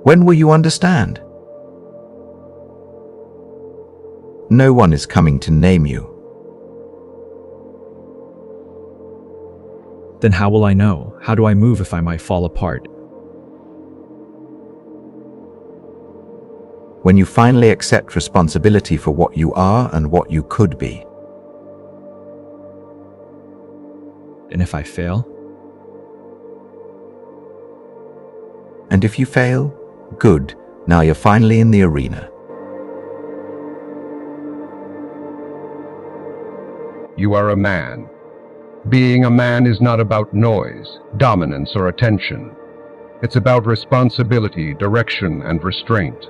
When will you understand? No one is coming to name you. Then how will I know? How do I move if I might fall apart? When you finally accept responsibility for what you are and what you could be. And if I fail? And if you fail, good, now you're finally in the arena. You are a man. Being a man is not about noise, dominance, or attention. It's about responsibility, direction, and restraint.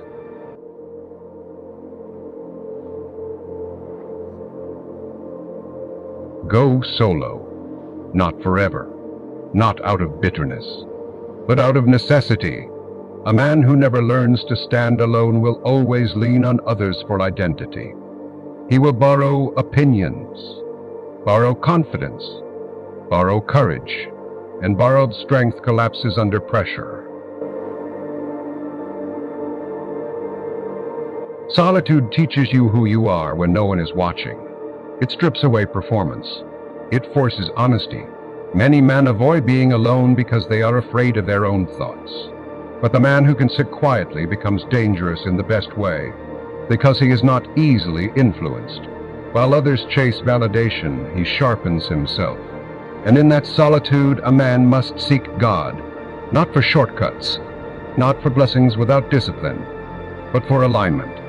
Go solo, not forever, not out of bitterness, but out of necessity. A man who never learns to stand alone will always lean on others for identity. He will borrow opinions, borrow confidence, borrow courage, and borrowed strength collapses under pressure. Solitude teaches you who you are when no one is watching. It strips away performance. It forces honesty. Many men avoid being alone because they are afraid of their own thoughts. But the man who can sit quietly becomes dangerous in the best way, because he is not easily influenced. While others chase validation, he sharpens himself. And in that solitude, a man must seek God, not for shortcuts, not for blessings without discipline, but for alignment.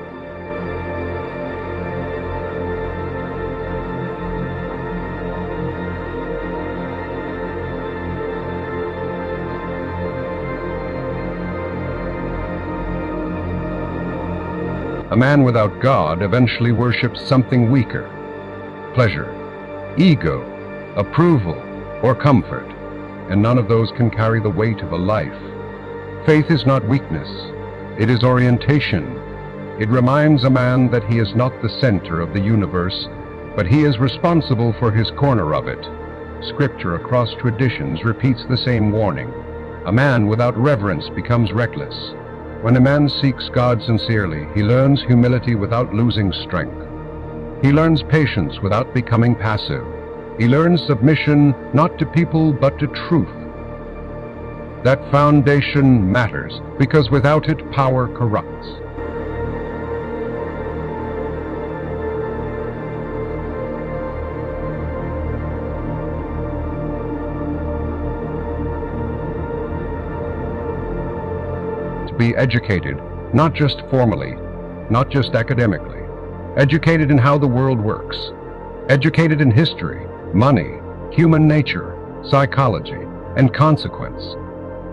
A man without God eventually worships something weaker: pleasure, ego, approval, or comfort, and none of those can carry the weight of a life. Faith is not weakness, it is orientation. It reminds a man that he is not the center of the universe, but he is responsible for his corner of it. Scripture across traditions repeats the same warning. A man without reverence becomes reckless. When a man seeks God sincerely, he learns humility without losing strength. He learns patience without becoming passive. He learns submission not to people but to truth. That foundation matters because without it, power corrupts. Be educated, not just formally, not just academically, educated in how the world works, educated in history, money, human nature, psychology, and consequence.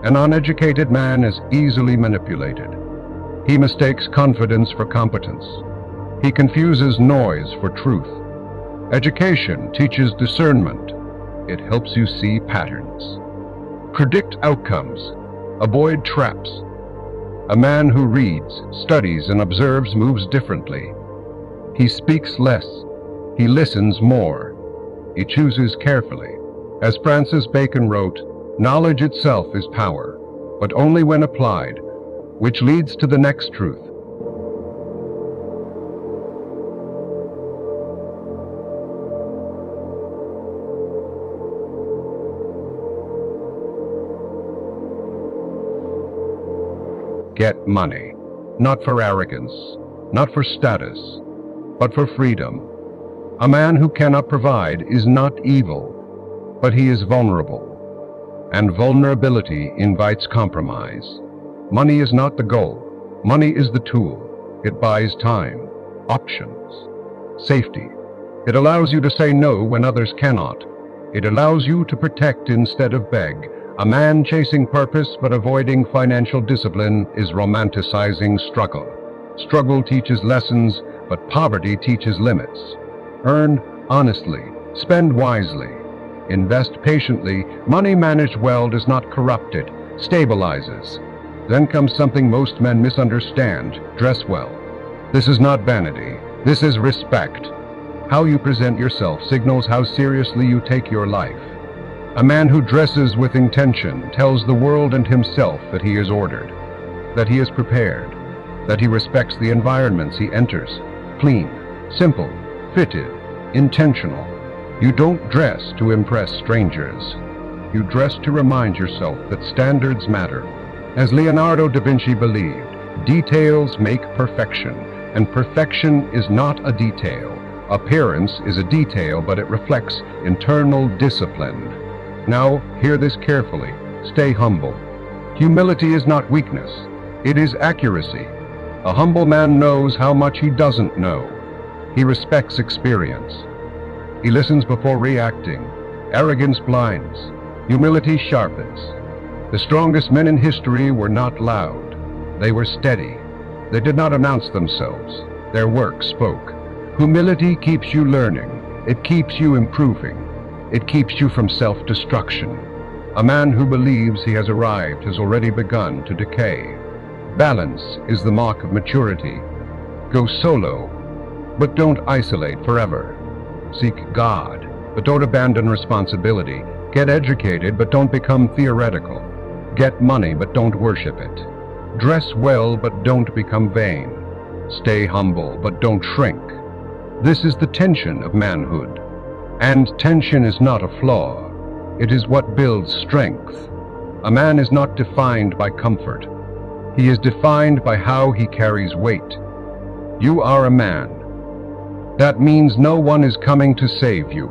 An uneducated man is easily manipulated. He mistakes confidence for competence. He confuses noise for truth. Education teaches discernment. It helps you see patterns. Predict outcomes. Avoid traps. A man who reads, studies, and observes moves differently. He speaks less. He listens more. He chooses carefully. As Francis Bacon wrote, knowledge itself is power, but only when applied, which leads to the next truth. Get money, not for arrogance, not for status, but for freedom. A man who cannot provide is not evil, but he is vulnerable. And vulnerability invites compromise. Money is not the goal. Money is the tool. It buys time, options, safety. It allows you to say no when others cannot. It allows you to protect instead of beg. A man chasing purpose but avoiding financial discipline is romanticizing struggle. Struggle teaches lessons, but poverty teaches limits. Earn honestly, spend wisely, invest patiently. Money managed well does not corrupt it, stabilizes. Then comes something most men misunderstand: dress well. This is not vanity, this is respect. How you present yourself signals how seriously you take your life. A man who dresses with intention tells the world and himself that he is ordered. that he is prepared, that he respects the environments he enters. Clean, simple, fitted, intentional. You don't dress to impress strangers. You dress to remind yourself that standards matter. As Leonardo da Vinci believed, details make perfection, and perfection is not a detail. Appearance is a detail, but it reflects internal discipline. Now, hear this carefully. Stay humble. Humility is not weakness. It is accuracy. A humble man knows how much he doesn't know. He respects experience. He listens before reacting. Arrogance blinds. Humility sharpens. The strongest men in history were not loud. They were steady. They did not announce themselves. Their work spoke. Humility keeps you learning. It keeps you improving. It keeps you from self-destruction. A man who believes he has arrived has already begun to decay. Balance is the mark of maturity. Go solo, but don't isolate forever. Seek God, but don't abandon responsibility. Get educated, but don't become theoretical. Get money, but don't worship it. Dress well, but don't become vain. Stay humble, but don't shrink. This is the tension of manhood. And tension is not a flaw. It is what builds strength. A man is not defined by comfort. He is defined by how he carries weight. You are a man. That means no one is coming to save you,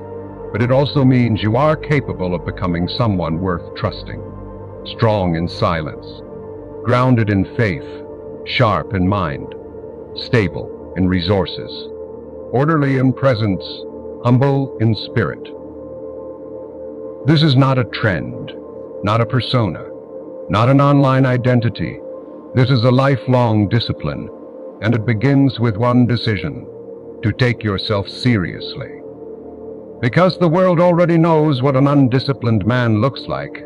but it also means you are capable of becoming someone worth trusting. Strong in silence, grounded in faith, sharp in mind, stable in resources, orderly in presence, humble in spirit. This is not a trend, not a persona, not an online identity. This is a lifelong discipline, and it begins with one decision: to take yourself seriously. Because the world already knows what an undisciplined man looks like.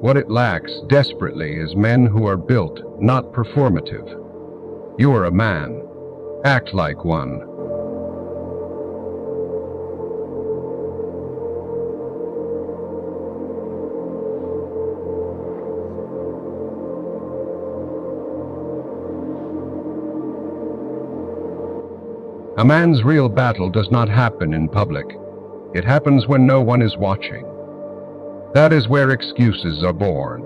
What it lacks desperately is men who are built, not performative. You are a man. Act like one. A man's real battle does not happen in public. It happens when no one is watching. That is where excuses are born.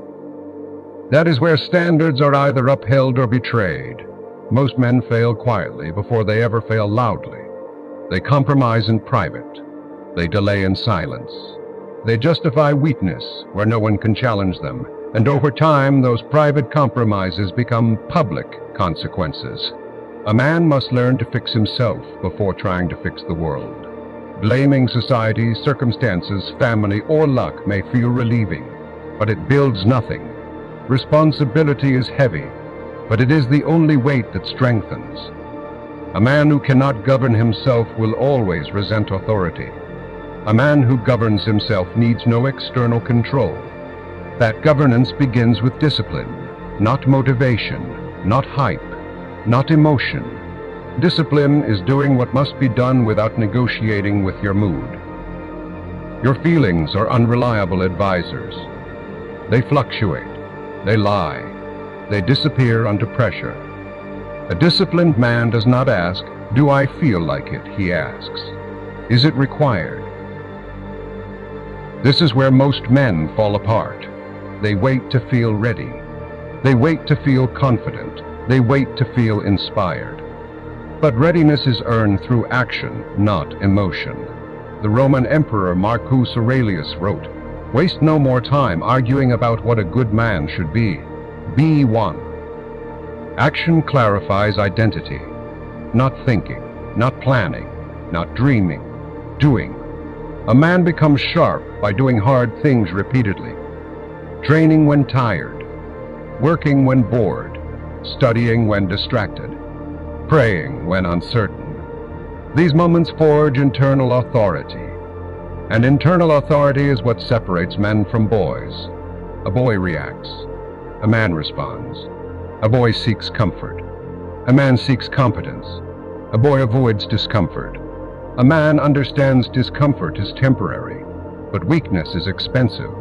That is where standards are either upheld or betrayed. Most men fail quietly before they ever fail loudly. They compromise in private. They delay in silence. They justify weakness where no one can challenge them. And over time, those private compromises become public consequences. A man must learn to fix himself before trying to fix the world. Blaming society, circumstances, family, or luck may feel relieving, but it builds nothing. Responsibility is heavy, but it is the only weight that strengthens. A man who cannot govern himself will always resent authority. A man who governs himself needs no external control. That governance begins with discipline, not motivation, not hype, not emotion. Discipline is doing what must be done without negotiating with your mood. Your feelings are unreliable advisors. They fluctuate. They lie. They disappear under pressure. A disciplined man does not ask, "Do I feel like it?" He asks, "Is it required?" This is where most men fall apart. They wait to feel ready. They wait to feel confident. They wait to feel inspired. But readiness is earned through action, not emotion. The Roman Emperor Marcus Aurelius wrote, "Waste no more time arguing about what a good man should be. Be one." Action clarifies identity. Not thinking, not planning, not dreaming, doing. A man becomes sharp by doing hard things repeatedly. Training when tired, working when bored, studying when distracted, praying when uncertain. These moments forge internal authority. And internal authority is what separates men from boys. A boy reacts. A man responds. A boy seeks comfort. A man seeks competence. A boy avoids discomfort. A man understands discomfort is temporary, but weakness is expensive.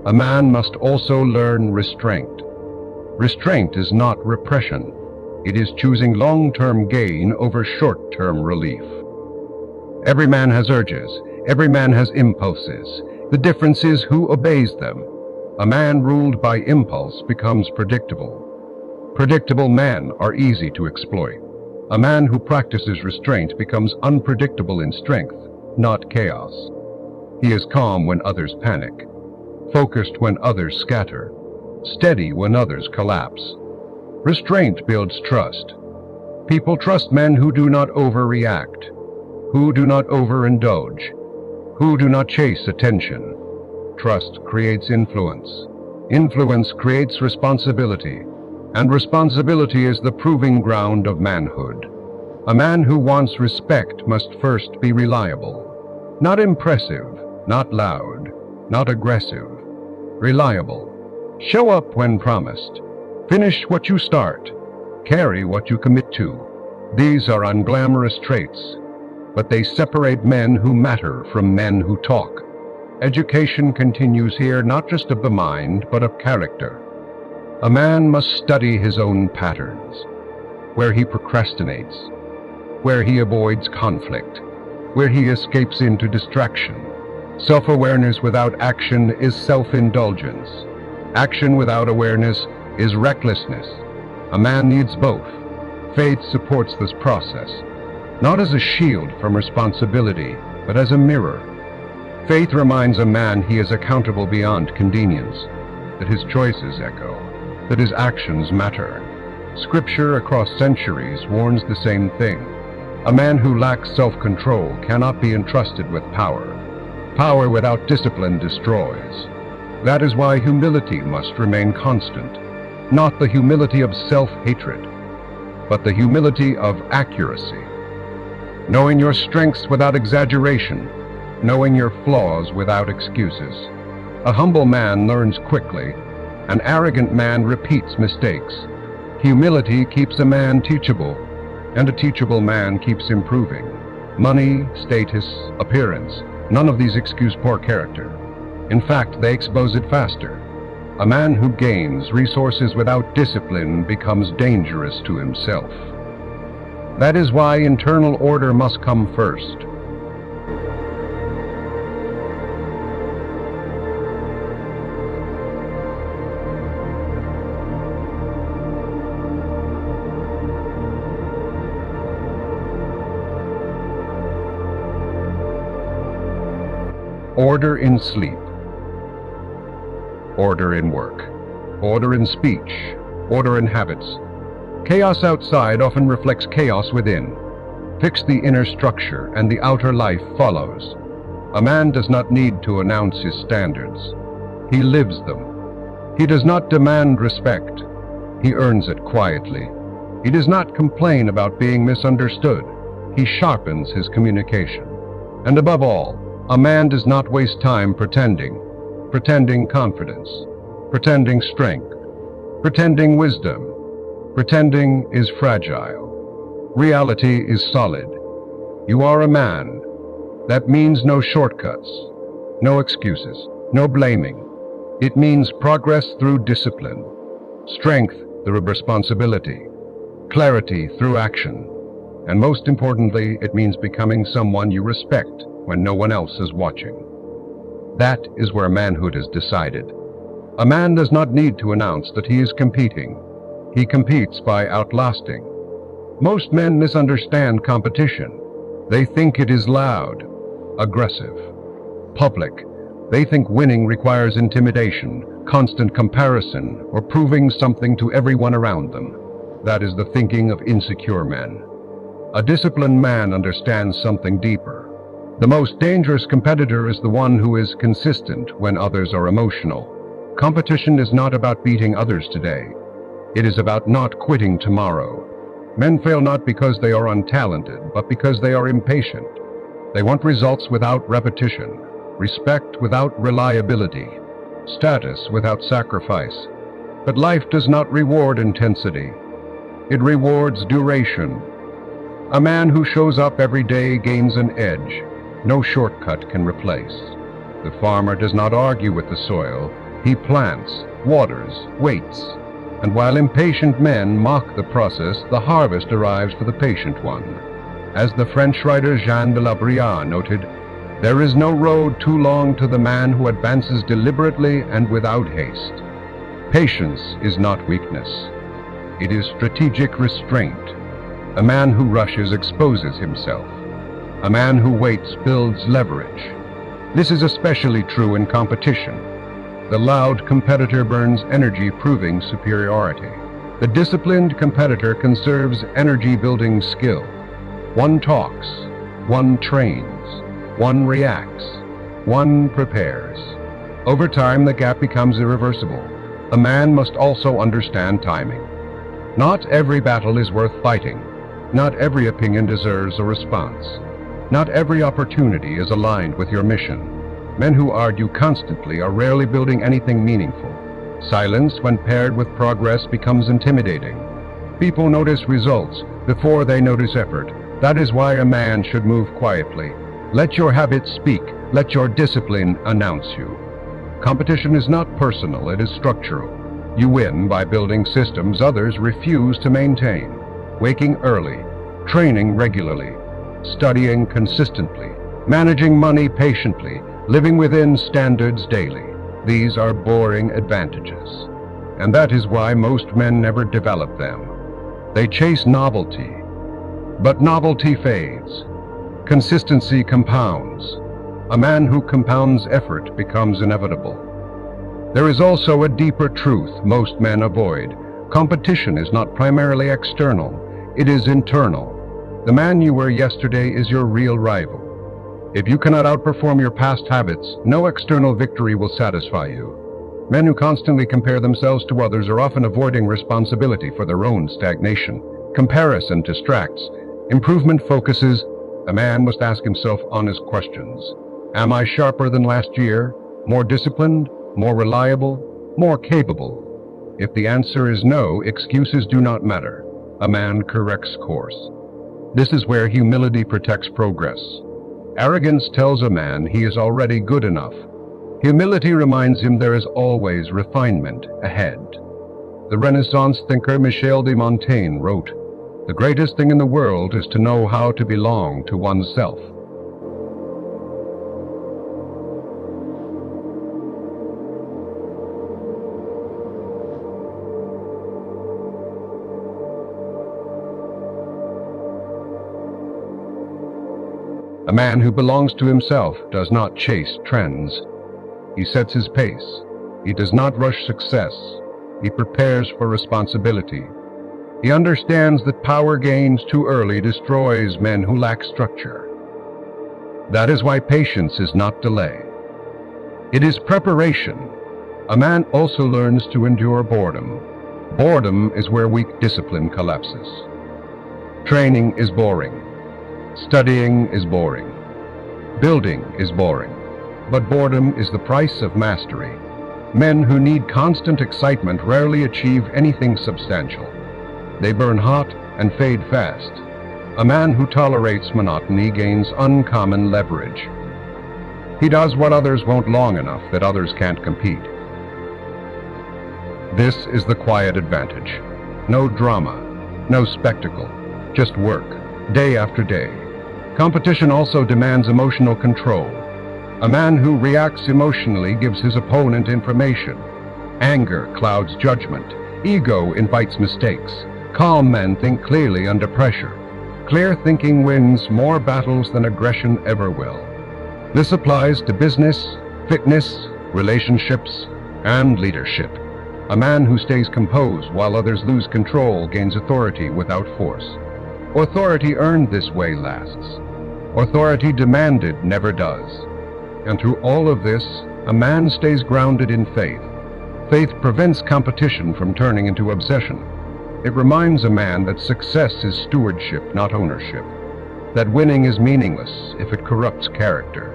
A man must also learn restraint. Restraint is not repression. It is choosing long-term gain over short-term relief. Every man has urges. Every man has impulses. The difference is who obeys them. A man ruled by impulse becomes predictable. Predictable men are easy to exploit. A man who practices restraint becomes unpredictable in strength, not chaos. He is calm when others panic, focused when others scatter, steady when others collapse. Restraint builds trust. People trust men who do not overreact, who do not overindulge, who do not chase attention. Trust creates influence. Influence creates responsibility, and responsibility is the proving ground of manhood. A man who wants respect must first be reliable. Not impressive, not loud, not aggressive. Reliable. Show up when promised. Finish what you start. Carry what you commit to. These are unglamorous traits, but they separate men who matter from men who talk. Education continues here not just of the mind, but of character. A man must study his own patterns, where he procrastinates, where he avoids conflict, where he escapes into distraction. Self-awareness without action is self-indulgence. Action without awareness is recklessness. A man needs both. Faith supports this process, not as a shield from responsibility, but as a mirror. Faith reminds a man he is accountable beyond convenience, that his choices echo, that his actions matter. Scripture across centuries warns the same thing. A man who lacks self-control cannot be entrusted with power. Power without discipline destroys. That is why humility must remain constant, not the humility of self-hatred, but the humility of accuracy. Knowing your strengths without exaggeration, knowing your flaws without excuses. A humble man learns quickly. An arrogant man repeats mistakes. Humility keeps a man teachable, and a teachable man keeps improving. Money, status, appearance, none of these excuse poor character. In fact, they expose it faster. A man who gains resources without discipline becomes dangerous to himself. That is why internal order must come first. Order in sleep, order in work, order in speech, order in habits. Chaos outside often reflects chaos within. Fix the inner structure and the outer life follows. A man does not need to announce his standards. He lives them. He does not demand respect. He earns it quietly. He does not complain about being misunderstood. He sharpens his communication. And above all, a man does not waste time pretending confidence, pretending strength, pretending wisdom. Pretending is fragile. Reality is solid. You are a man. That means no shortcuts, no excuses, no blaming. It means progress through discipline, strength through responsibility, clarity through action, and most importantly, it means becoming someone you respect when no one else is watching. That is where manhood is decided. A man does not need to announce that he is competing. He competes by outlasting. Most men misunderstand competition. They think it is loud, aggressive, public. They think winning requires intimidation, constant comparison, or proving something to everyone around them. That is the thinking of insecure men. A disciplined man understands something deeper. The most dangerous competitor is the one who is consistent when others are emotional. Competition is not about beating others today. It is about not quitting tomorrow. Men fail not because they are untalented, but because they are impatient. They want results without repetition, respect without reliability, status without sacrifice. But life does not reward intensity. It rewards duration. A man who shows up every day gains an edge. No shortcut can replace. The farmer does not argue with the soil. He plants, waters, waits, and while impatient men mock the process, the harvest arrives for the patient one. As the French writer Jean de La Bruyère noted, there is no road too long to the man who advances deliberately and without haste. Patience is not weakness. It is strategic restraint. A man who rushes exposes himself. A man who waits builds leverage. This is especially true in competition. The loud competitor burns energy proving superiority. The disciplined competitor conserves energy building skill. One talks, one trains, one reacts, one prepares. Over time, the gap becomes irreversible. A man must also understand timing. Not every battle is worth fighting. Not every opinion deserves a response. Not every opportunity is aligned with your mission. Men who argue constantly are rarely building anything meaningful. Silence, when paired with progress, becomes intimidating. People notice results before they notice effort. That is why a man should move quietly. Let your habits speak. Let your discipline announce you. Competition is not personal, it is structural. You win by building systems others refuse to maintain. Waking early, training regularly, studying consistently, managing money patiently, living within standards daily. These are boring advantages. And that is why most men never develop them. They chase novelty, but novelty fades. Consistency compounds. A man who compounds effort becomes inevitable. There is also a deeper truth most men avoid. Competition is not primarily external, it is internal. The man you were yesterday is your real rival. If you cannot outperform your past habits, no external victory will satisfy you. Men who constantly compare themselves to others are often avoiding responsibility for their own stagnation. Comparison distracts. Improvement focuses. A man must ask himself honest questions. Am I sharper than last year? More disciplined? More reliable? More capable? If the answer is no, excuses do not matter. A man corrects course. This is where humility protects progress. Arrogance tells a man he is already good enough. Humility reminds him there is always refinement ahead. The Renaissance thinker Michel de Montaigne wrote, "The greatest thing in the world is to know how to belong to oneself." A man who belongs to himself does not chase trends. He sets his pace. He does not rush success. He prepares for responsibility. He understands that power gains too early destroys men who lack structure. That is why patience is not delay. It is preparation. A man also learns to endure boredom. Boredom is where weak discipline collapses. Training is boring. Studying is boring. Building is boring. But boredom is the price of mastery. Men who need constant excitement rarely achieve anything substantial. They burn hot and fade fast. A man who tolerates monotony gains uncommon leverage. He does what others won't long enough that others can't compete. This is the quiet advantage. No drama, no spectacle, just work, day after day. Competition also demands emotional control. A man who reacts emotionally gives his opponent information. Anger clouds judgment. Ego invites mistakes. Calm men think clearly under pressure. Clear thinking wins more battles than aggression ever will. This applies to business, fitness, relationships, and leadership. A man who stays composed while others lose control gains authority without force. Authority earned this way lasts. Authority demanded never does. And through all of this, a man stays grounded in faith. Faith prevents competition from turning into obsession. It reminds a man that success is stewardship, not ownership. That winning is meaningless if it corrupts character.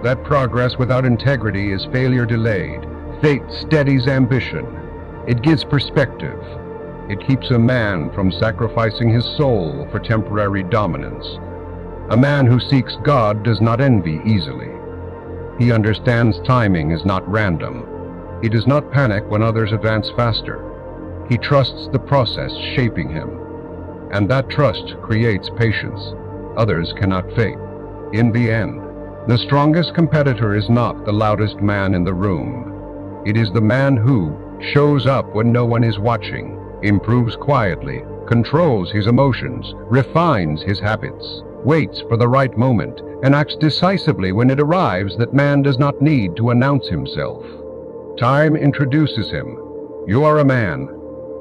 That progress without integrity is failure delayed. Fate steadies ambition. It gives perspective. It keeps a man from sacrificing his soul for temporary dominance. A man who seeks God does not envy easily. He understands timing is not random. He does not panic when others advance faster. He trusts the process shaping him. And that trust creates patience. Others cannot fake. In the end, the strongest competitor is not the loudest man in the room. It is the man who shows up when no one is watching, improves quietly, controls his emotions, refines his habits, waits for the right moment, and acts decisively when it arrives. That man does not need to announce himself. Time introduces him. You are a man.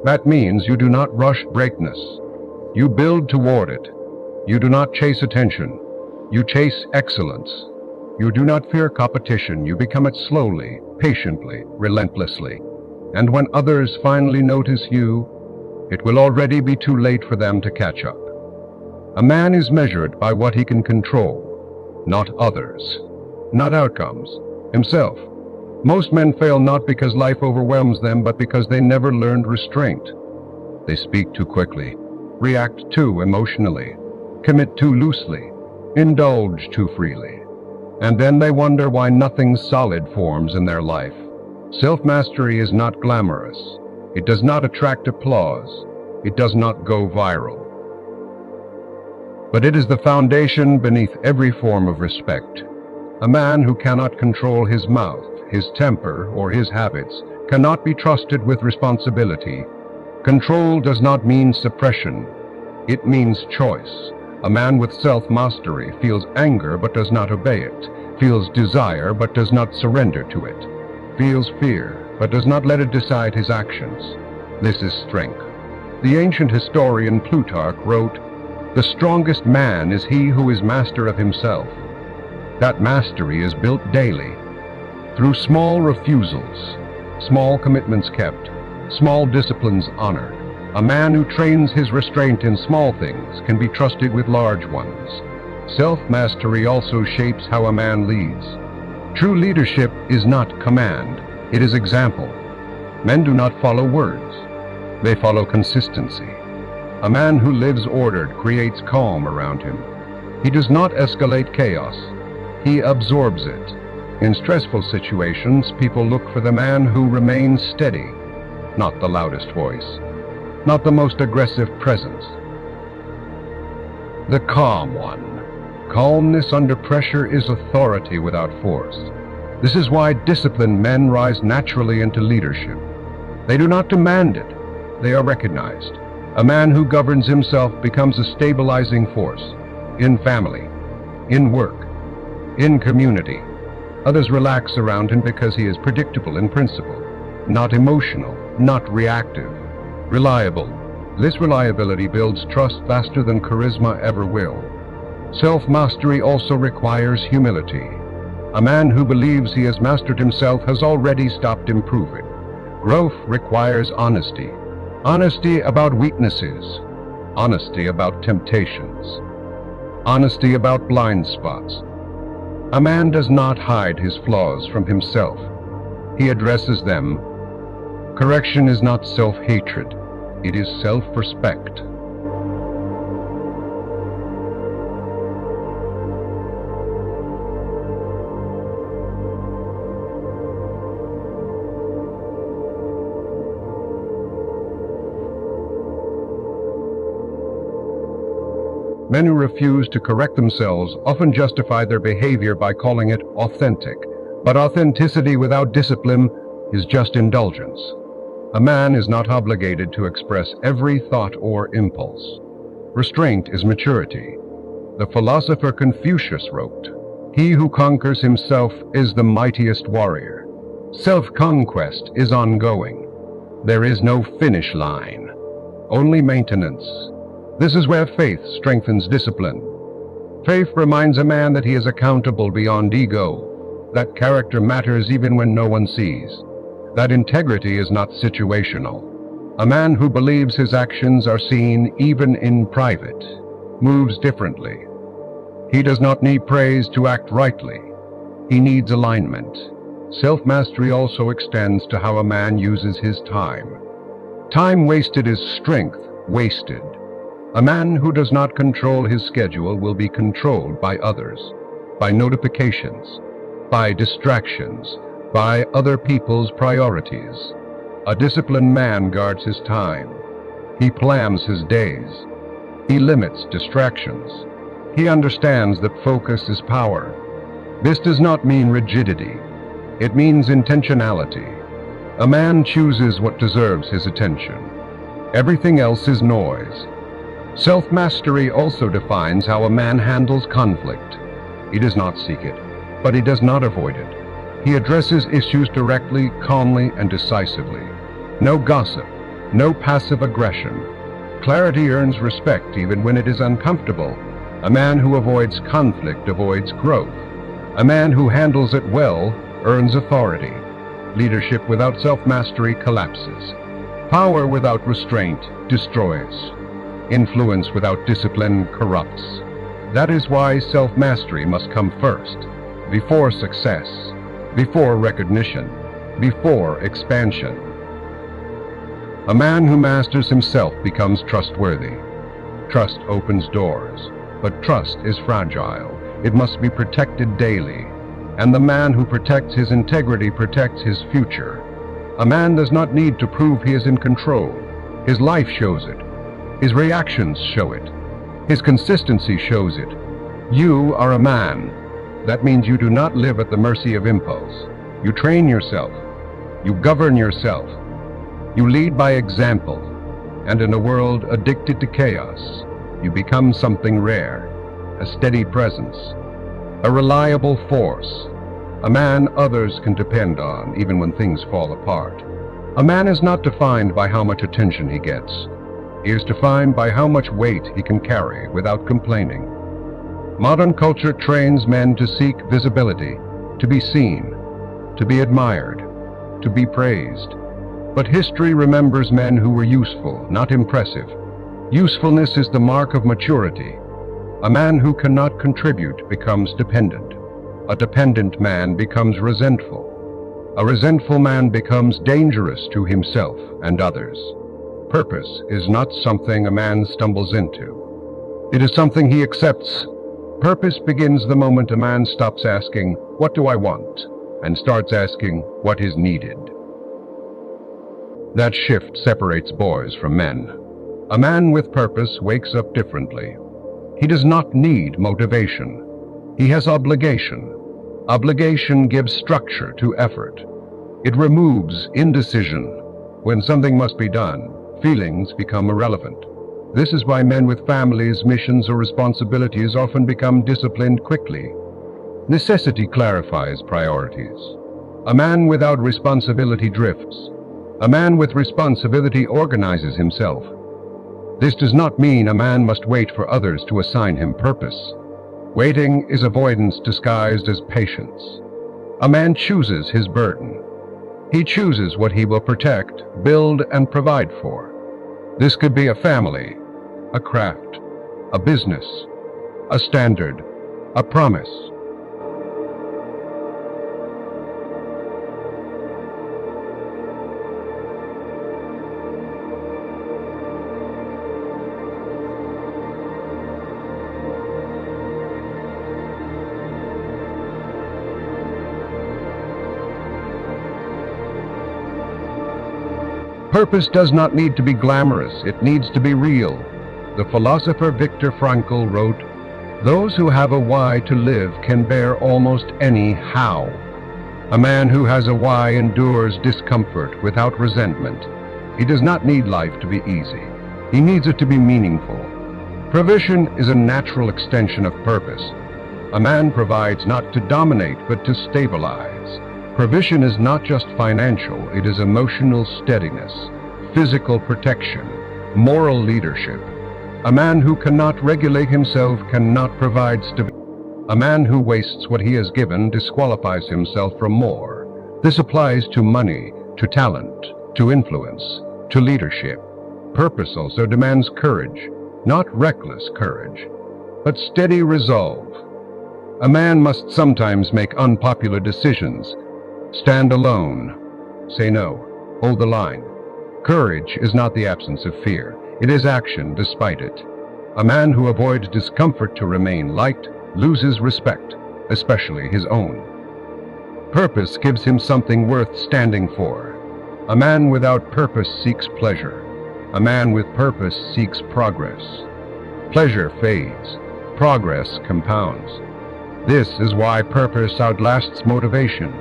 That means you do not rush greatness. You build toward it. You do not chase attention. You chase excellence. You do not fear competition. You become it slowly, patiently, relentlessly. And when others finally notice you, it will already be too late for them to catch up. A man is measured by what he can control, not others, not outcomes, himself. Most men fail not because life overwhelms them, but because they never learned restraint. They speak too quickly, react too emotionally, commit too loosely, indulge too freely. And then they wonder why nothing solid forms in their life. Self-mastery is not glamorous. It does not attract applause. It does not go viral. But it is the foundation beneath every form of respect. A man who cannot control his mouth, his temper, or his habits cannot be trusted with responsibility. Control does not mean suppression. It means choice. A man with self-mastery feels anger but does not obey it, feels desire but does not surrender to it, feels fear but does not let it decide his actions. This is strength. The ancient historian Plutarch wrote, "The strongest man is he who is master of himself." That mastery is built daily, through small refusals, small commitments kept, small disciplines honored. A man who trains his restraint in small things can be trusted with large ones. Self-mastery also shapes how a man leads. True leadership is not command, it is example. Men do not follow words, they follow consistency. A man who lives ordered creates calm around him. He does not escalate chaos, he absorbs it. In stressful situations, people look for the man who remains steady, not the loudest voice, not the most aggressive presence. The calm one. Calmness under pressure is authority without force. This is why disciplined men rise naturally into leadership. They do not demand it, they are recognized. A man who governs himself becomes a stabilizing force in family, in work, in community. Others relax around him because he is predictable in principle, not emotional, not reactive, reliable. This reliability builds trust faster than charisma ever will. Self-mastery also requires humility. A man who believes he has mastered himself has already stopped improving. Growth requires honesty. Honesty about weaknesses. Honesty about temptations. Honesty about blind spots. A man does not hide his flaws from himself. He addresses them. Correction is not self-hatred. It is self-respect. Men who refuse to correct themselves often justify their behavior by calling it authentic. But authenticity without discipline is just indulgence. A man is not obligated to express every thought or impulse. Restraint is maturity. The philosopher Confucius wrote, "He who conquers himself is the mightiest warrior." Self-conquest is ongoing. There is no finish line, only maintenance. This is where faith strengthens discipline. Faith reminds a man that he is accountable beyond ego, that character matters even when no one sees, that integrity is not situational. A man who believes his actions are seen even in private moves differently. He does not need praise to act rightly. He needs alignment. Self-mastery also extends to how a man uses his time. Time wasted is strength wasted. A man who does not control his schedule will be controlled by others, by notifications, by distractions, by other people's priorities. A disciplined man guards his time. He plans his days. He limits distractions. He understands that focus is power. This does not mean rigidity. It means intentionality. A man chooses what deserves his attention. Everything else is noise. Self-mastery also defines how a man handles conflict. He does not seek it, but he does not avoid it. He addresses issues directly, calmly, and decisively. No gossip, no passive aggression. Clarity earns respect even when it is uncomfortable. A man who avoids conflict avoids growth. A man who handles it well earns authority. Leadership without self-mastery collapses. Power without restraint destroys. Influence without discipline corrupts. That is why self-mastery must come first, before success, before recognition, before expansion. A man who masters himself becomes trustworthy. Trust opens doors, but trust is fragile. It must be protected daily. And the man who protects his integrity protects his future. A man does not need to prove he is in control. His life shows it. His reactions show it. His consistency shows it. You are a man. That means you do not live at the mercy of impulse. You train yourself. You govern yourself. You lead by example. And in a world addicted to chaos, you become something rare, a steady presence, a reliable force, a man others can depend on even when things fall apart. A man is not defined by how much attention he gets. He is defined by how much weight he can carry without complaining. Modern culture trains men to seek visibility, to be seen, to be admired, to be praised. But history remembers men who were useful, not impressive. Usefulness is the mark of maturity. A man who cannot contribute becomes dependent. A dependent man becomes resentful. A resentful man becomes dangerous to himself and others. Purpose is not something a man stumbles into. It is something he accepts. Purpose begins the moment a man stops asking, "What do I want?" and starts asking, "What is needed?" That shift separates boys from men. A man with purpose wakes up differently. He does not need motivation. He has obligation. Obligation gives structure to effort. It removes indecision. When something must be done, feelings become irrelevant. This is why men with families, missions, or responsibilities often become disciplined quickly. Necessity clarifies priorities. A man without responsibility drifts. A man with responsibility organizes himself. This does not mean a man must wait for others to assign him purpose. Waiting is avoidance disguised as patience. A man chooses his burden. He chooses what he will protect, build, and provide for. This could be a family, a craft, a business, a standard, a promise. Purpose does not need to be glamorous, it needs to be real. The philosopher Viktor Frankl wrote, "Those who have a why to live can bear almost any how." A man who has a why endures discomfort without resentment. He does not need life to be easy. He needs it to be meaningful. Provision is a natural extension of purpose. A man provides not to dominate, but to stabilize. Provision is not just financial, it is emotional steadiness, physical protection, moral leadership. A man who cannot regulate himself cannot provide stability. A man who wastes what he has given disqualifies himself from more. This applies to money, to talent, to influence, to leadership. Purpose also demands courage, not reckless courage, but steady resolve. A man must sometimes make unpopular decisions. Stand alone. Say no. Hold the line. Courage is not the absence of fear. It is action despite it. A man who avoids discomfort to remain liked loses respect, especially his own. Purpose gives him something worth standing for. A man without purpose seeks pleasure. A man with purpose seeks progress. Pleasure fades. Progress compounds. This is why purpose outlasts motivation.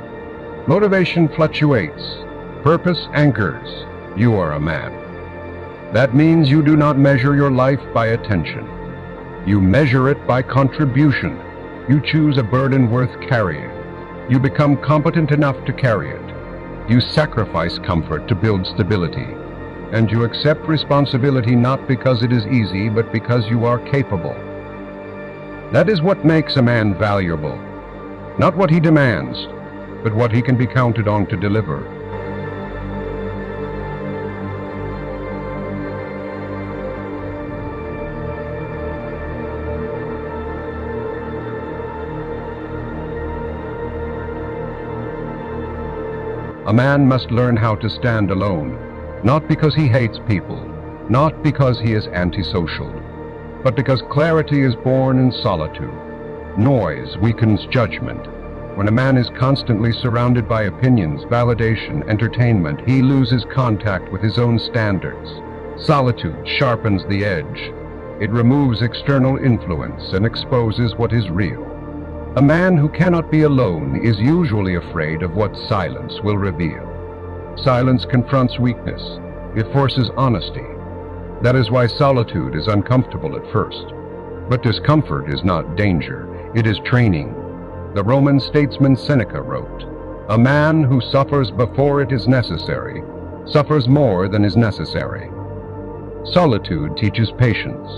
Motivation fluctuates. Purpose anchors. You are a man. That means you do not measure your life by attention. You measure it by contribution. You choose a burden worth carrying. You become competent enough to carry it. You sacrifice comfort to build stability. And you accept responsibility not because it is easy, but because you are capable. That is what makes a man valuable. Not what he demands, but what he can be counted on to deliver. A man must learn how to stand alone, not because he hates people, not because he is antisocial, but because clarity is born in solitude. Noise weakens judgment. When a man is constantly surrounded by opinions, validation, entertainment, he loses contact with his own standards. Solitude sharpens the edge. It removes external influence and exposes what is real. A man who cannot be alone is usually afraid of what silence will reveal. Silence confronts weakness. It forces honesty. That is why solitude is uncomfortable at first. But discomfort is not danger. It is training. The Roman statesman Seneca wrote, "A man who suffers before it is necessary suffers more than is necessary." Solitude teaches patience.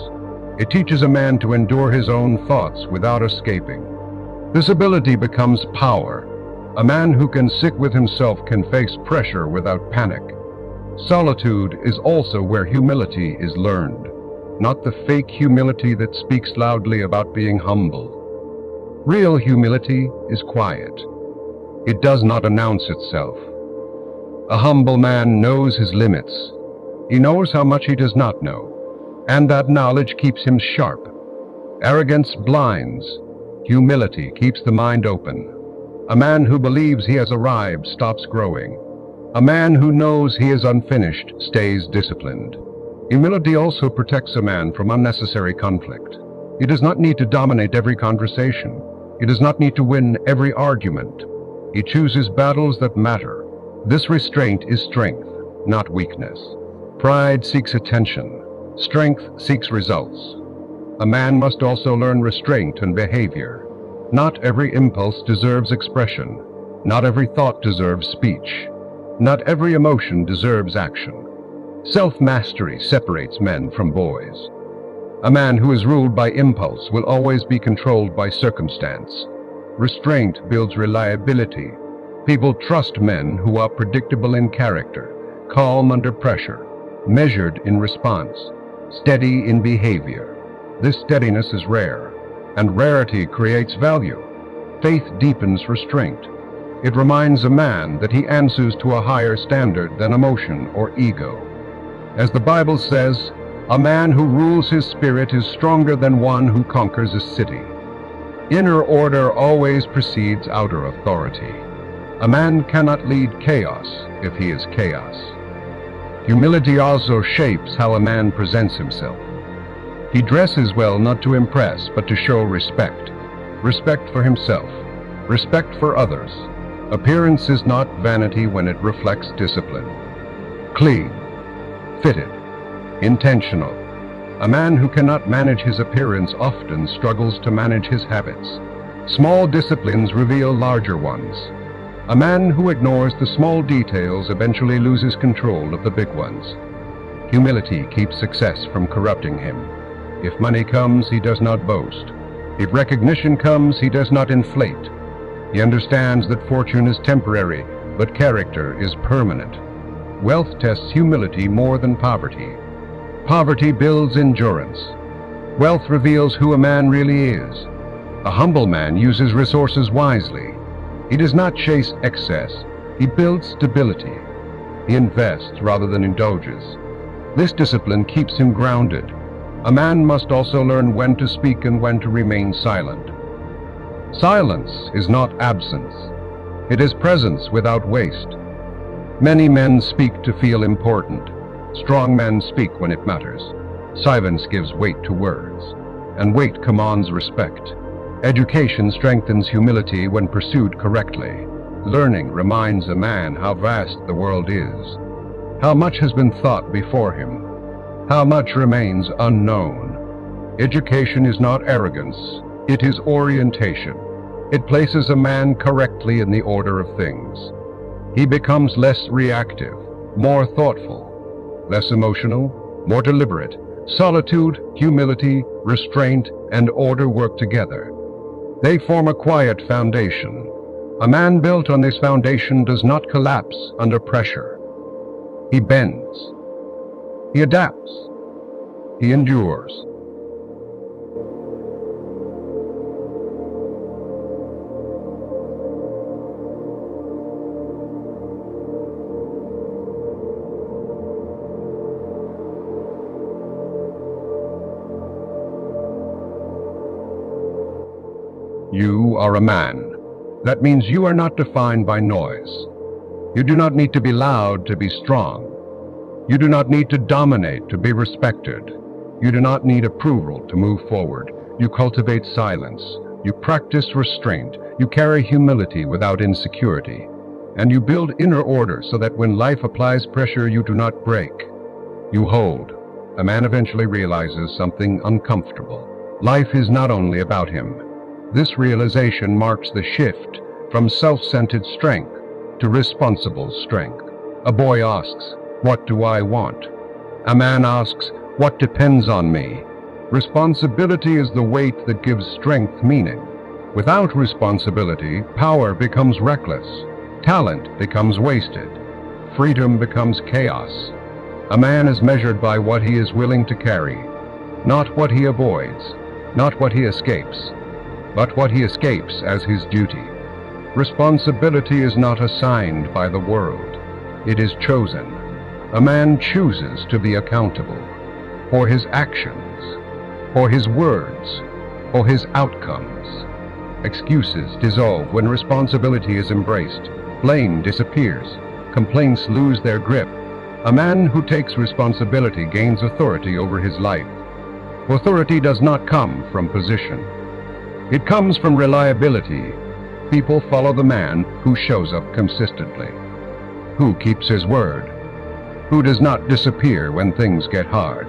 It teaches a man to endure his own thoughts without escaping. This ability becomes power. A man who can sit with himself can face pressure without panic. Solitude is also where humility is learned, not the fake humility that speaks loudly about being humble. Real humility is quiet. It does not announce itself. A humble man knows his limits. He knows how much he does not know, and that knowledge keeps him sharp. Arrogance blinds. Humility keeps the mind open. A man who believes he has arrived stops growing. A man who knows he is unfinished stays disciplined. Humility also protects a man from unnecessary conflict. He does not need to dominate every conversation. He does not need to win every argument. He chooses battles that matter. This restraint is strength, not weakness. Pride seeks attention. Strength seeks results. A man must also learn restraint and behavior. Not every impulse deserves expression. Not every thought deserves speech. Not every emotion deserves action. Self-mastery separates men from boys. A man who is ruled by impulse will always be controlled by circumstance. Restraint builds reliability. People trust men who are predictable in character, calm under pressure, measured in response, steady in behavior. This steadiness is rare, and rarity creates value. Faith deepens restraint. It reminds a man that he answers to a higher standard than emotion or ego. As the Bible says, a man who rules his spirit is stronger than one who conquers a city. Inner order always precedes outer authority. A man cannot lead chaos if he is chaos. Humility also shapes how a man presents himself. He dresses well not to impress, but to show respect. Respect for himself. Respect for others. Appearance is not vanity when it reflects discipline. Clean. Fitted. Intentional. A man who cannot manage his appearance often struggles to manage his habits. Small disciplines reveal larger ones. A man who ignores the small details eventually loses control of the big ones. Humility keeps success from corrupting him. If money comes, he does not boast. If recognition comes, he does not inflate. He understands that fortune is temporary, but character is permanent. Wealth tests humility more than poverty. Poverty builds endurance. Wealth reveals who a man really is. A humble man uses resources wisely. He does not chase excess. He builds stability. He invests rather than indulges. This discipline keeps him grounded. A man must also learn when to speak and when to remain silent. Silence is not absence. It is presence without waste. Many men speak to feel important. Strong men speak when it matters. Silence gives weight to words, and weight commands respect. Education strengthens humility when pursued correctly. Learning reminds a man how vast the world is, how much has been thought before him, how much remains unknown. Education is not arrogance, it is orientation. It places a man correctly in the order of things. He becomes less reactive, more thoughtful, less emotional, more deliberate. Solitude, humility, restraint, and order work together. They form a quiet foundation. A man built on this foundation does not collapse under pressure. He bends. He adapts. He endures. You are a man. That means you are not defined by noise. You do not need to be loud to be strong. You do not need to dominate to be respected. You do not need approval to move forward. You cultivate silence. You practice restraint. You carry humility without insecurity. And you build inner order so that when life applies pressure, you do not break. You hold. A man eventually realizes something uncomfortable. Life is not only about him. This realization marks the shift from self-centered strength to responsible strength. A boy asks, "What do I want?" A man asks, "What depends on me?" Responsibility is the weight that gives strength meaning. Without responsibility, power becomes reckless. Talent becomes wasted. Freedom becomes chaos. A man is measured by what he is willing to carry, not what he avoids, not what he escapes, but what he escapes as his duty. Responsibility is not assigned by the world. It is chosen. A man chooses to be accountable for his actions, for his words, for his outcomes. Excuses dissolve when responsibility is embraced. Blame disappears. Complaints lose their grip. A man who takes responsibility gains authority over his life. Authority does not come from position. It comes from reliability. People follow the man who shows up consistently, who keeps his word, who does not disappear when things get hard.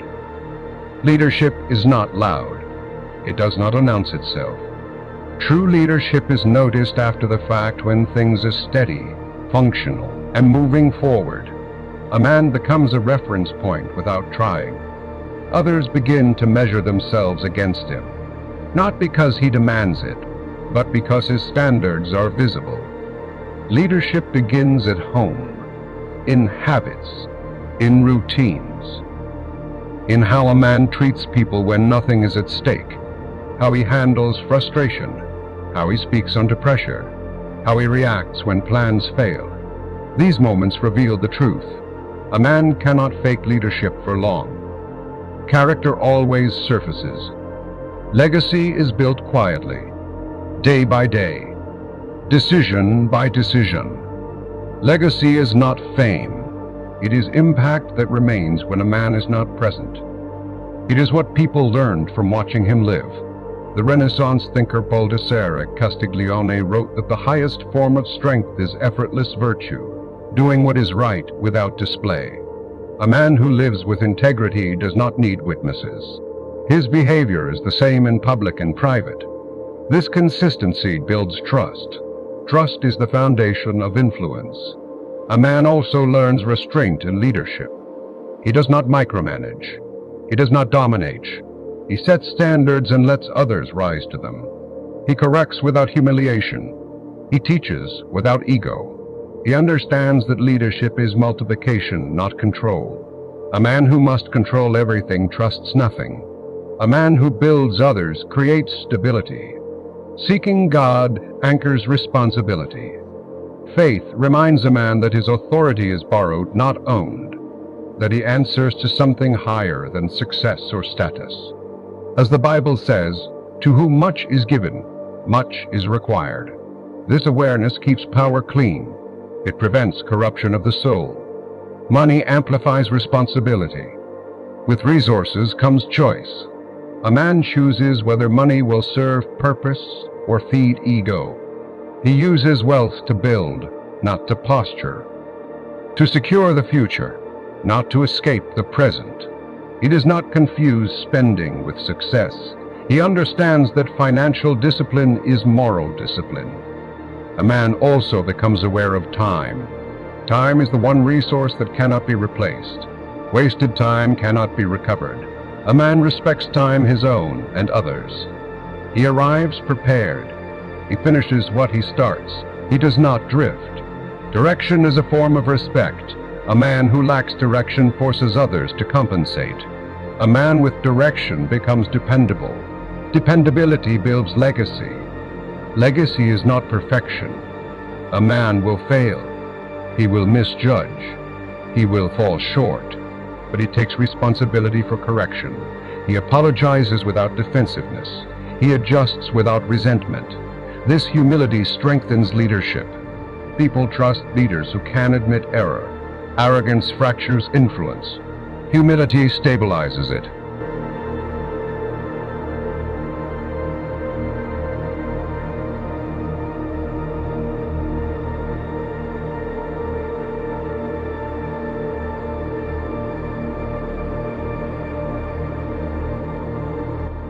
Leadership is not loud. It does not announce itself. True leadership is noticed after the fact when things are steady, functional, and moving forward. A man becomes a reference point without trying. Others begin to measure themselves against him, not because he demands it, but because his standards are visible. Leadership begins at home, in habits, in routines, in how a man treats people when nothing is at stake, how he handles frustration, how he speaks under pressure, how he reacts when plans fail. These moments reveal the truth. A man cannot fake leadership for long. Character always surfaces. Legacy is built quietly, day by day, decision by decision. Legacy is not fame. It is impact that remains when a man is not present. It is what people learned from watching him live. The Renaissance thinker Baldassare Castiglione wrote that the highest form of strength is effortless virtue, doing what is right without display. A man who lives with integrity does not need witnesses. His behavior is the same in public and private. This consistency builds trust. Trust is the foundation of influence. A man also learns restraint in leadership. He does not micromanage. He does not dominate. He sets standards and lets others rise to them. He corrects without humiliation. He teaches without ego. He understands that leadership is multiplication, not control. A man who must control everything trusts nothing. A man who builds others creates stability. Seeking God anchors responsibility. Faith reminds a man that his authority is borrowed, not owned, that he answers to something higher than success or status. As the Bible says, to whom much is given, much is required. This awareness keeps power clean. It prevents corruption of the soul. Money amplifies responsibility. With resources comes choice. A man chooses whether money will serve purpose or feed ego. He uses wealth to build, not to posture. To secure the future, not to escape the present. He does not confuse spending with success. He understands that financial discipline is moral discipline. A man also becomes aware of time. Time is the one resource that cannot be replaced. Wasted time cannot be recovered. A man respects time, his own and others. He arrives prepared. He finishes what he starts. He does not drift. Direction is a form of respect. A man who lacks direction forces others to compensate. A man with direction becomes dependable. Dependability builds legacy. Legacy is not perfection. A man will fail. He will misjudge. He will fall short. But he takes responsibility for correction. He apologizes without defensiveness. He adjusts without resentment. This humility strengthens leadership. People trust leaders who can admit error. Arrogance fractures influence. Humility stabilizes it.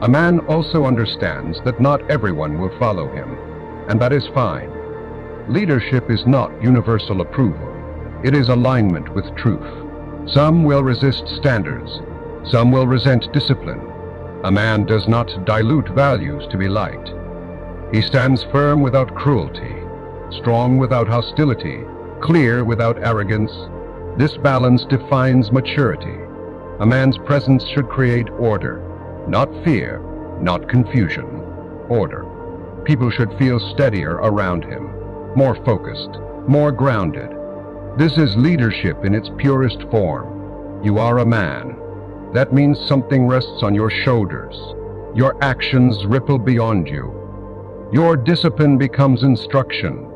A man also understands that not everyone will follow him, and that is fine. Leadership is not universal approval. It is alignment with truth. Some will resist standards. Some will resent discipline. A man does not dilute values to be liked. He stands firm without cruelty, strong without hostility, clear without arrogance. This balance defines maturity. A man's presence should create order. Not fear, not confusion. Order. People should feel steadier around him, more focused, more grounded. This is leadership in its purest form. You are a man. That means something rests on your shoulders. Your actions ripple beyond you. Your discipline becomes instruction.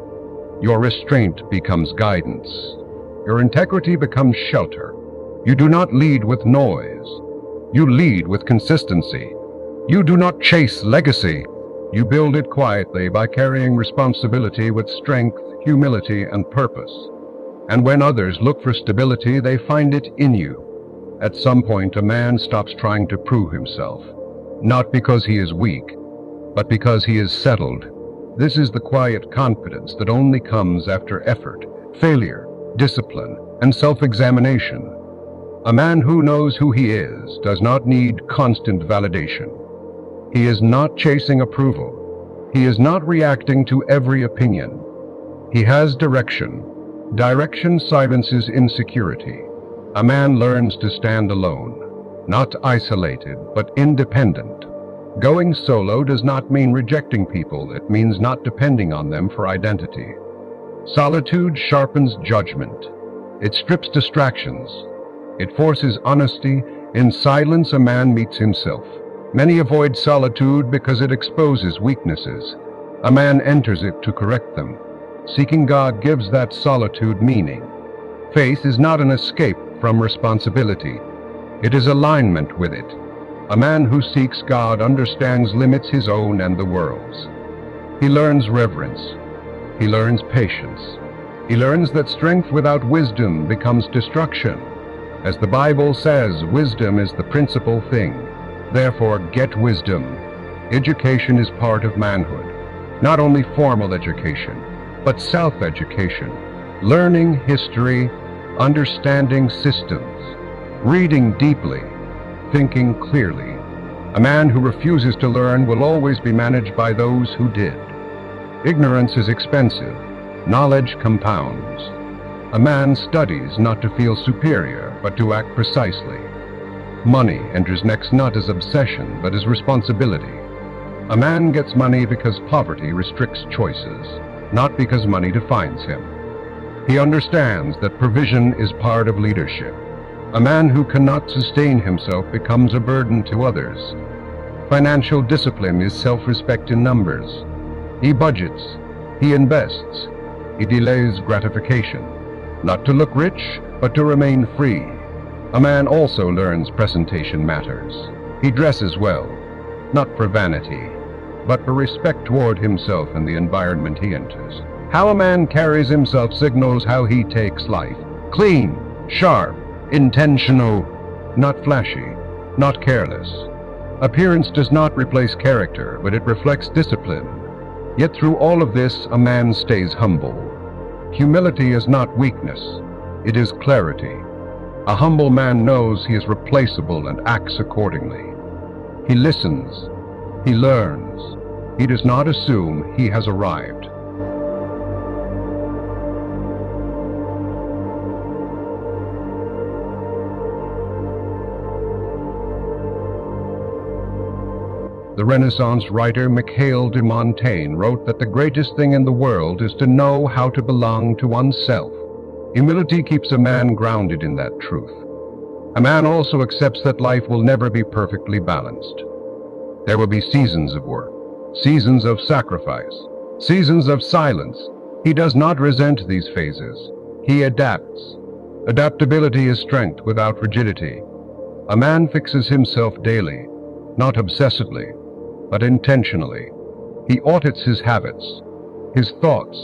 Your restraint becomes guidance. Your integrity becomes shelter. You do not lead with noise. You lead with consistency. You do not chase legacy. You build it quietly by carrying responsibility with strength, humility, and purpose. And when others look for stability, they find it in you. At some point, a man stops trying to prove himself, not because he is weak, but because he is settled. This is the quiet confidence that only comes after effort, failure, discipline, and self-examination. A man who knows who he is does not need constant validation. He is not chasing approval. He is not reacting to every opinion. He has direction. Direction silences insecurity. A man learns to stand alone, not isolated, but independent. Going solo does not mean rejecting people. It means not depending on them for identity. Solitude sharpens judgment. It strips distractions. It forces honesty. In silence, a man meets himself. Many avoid solitude because it exposes weaknesses. A man enters it to correct them. Seeking God gives that solitude meaning. Faith is not an escape from responsibility. It is alignment with it. A man who seeks God understands limits his own and the world's. He learns reverence. He learns patience. He learns that strength without wisdom becomes destruction. As the Bible says, wisdom is the principal thing. Therefore, get wisdom. Education is part of manhood. Not only formal education, but self-education. Learning history, understanding systems, reading deeply, thinking clearly. A man who refuses to learn will always be managed by those who did. Ignorance is expensive. Knowledge compounds. A man studies not to feel superior, but to act precisely. Money enters next not as obsession, but as responsibility. A man gets money because poverty restricts choices, not because money defines him. He understands that provision is part of leadership. A man who cannot sustain himself becomes a burden to others. Financial discipline is self-respect in numbers. He budgets. He invests. He delays gratification, not to look rich, but to remain free. A man also learns presentation matters. He dresses well, not for vanity, but for respect toward himself and the environment he enters. How a man carries himself signals how he takes life. Clean, sharp, intentional, not flashy, not careless. Appearance does not replace character, but it reflects discipline. Yet through all of this, a man stays humble. Humility is not weakness, it is clarity. A humble man knows he is replaceable and acts accordingly. He listens, he learns, he does not assume he has arrived. The Renaissance writer Mikhail de Montaigne wrote that the greatest thing in the world is to know how to belong to oneself. Humility keeps a man grounded in that truth. A man also accepts that life will never be perfectly balanced. There will be seasons of work, seasons of sacrifice, seasons of silence. He does not resent these phases. He adapts. Adaptability is strength without rigidity. A man fixes himself daily, not obsessively, but intentionally. He audits his habits, his thoughts,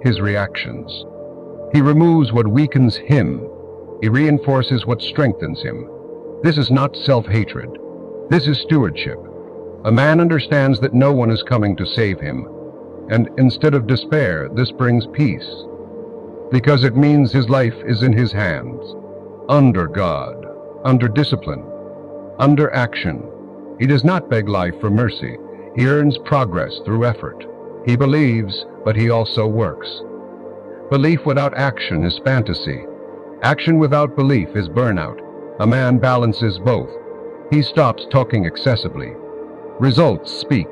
his reactions. He removes what weakens him. He reinforces what strengthens him. This is not self-hatred. This is stewardship. A man understands that no one is coming to save him, and instead of despair, this brings peace, because it means his life is in his hands, under God, under discipline, under action. He does not beg life for mercy. He earns progress through effort. He believes, but he also works. Belief without action is fantasy. Action without belief is burnout. A man balances both. He stops talking excessively. Results speak.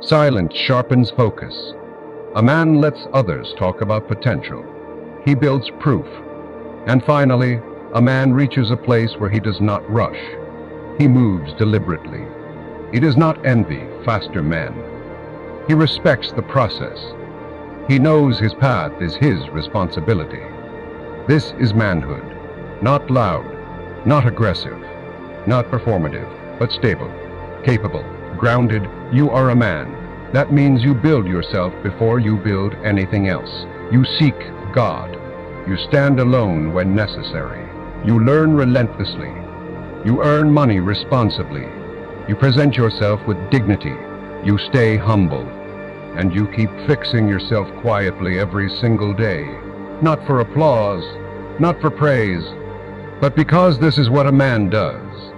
Silence sharpens focus. A man lets others talk about potential. He builds proof. And finally, a man reaches a place where he does not rush. He moves deliberately. He does not envy faster men. He respects the process. He knows his path is his responsibility. This is manhood. Not loud, not aggressive, not performative, but stable, capable, grounded. You are a man. That means you build yourself before you build anything else. You seek God. You stand alone when necessary. You learn relentlessly. You earn money responsibly. You present yourself with dignity. You stay humble. And you keep fixing yourself quietly every single day. Not for applause, not for praise, but because this is what a man does.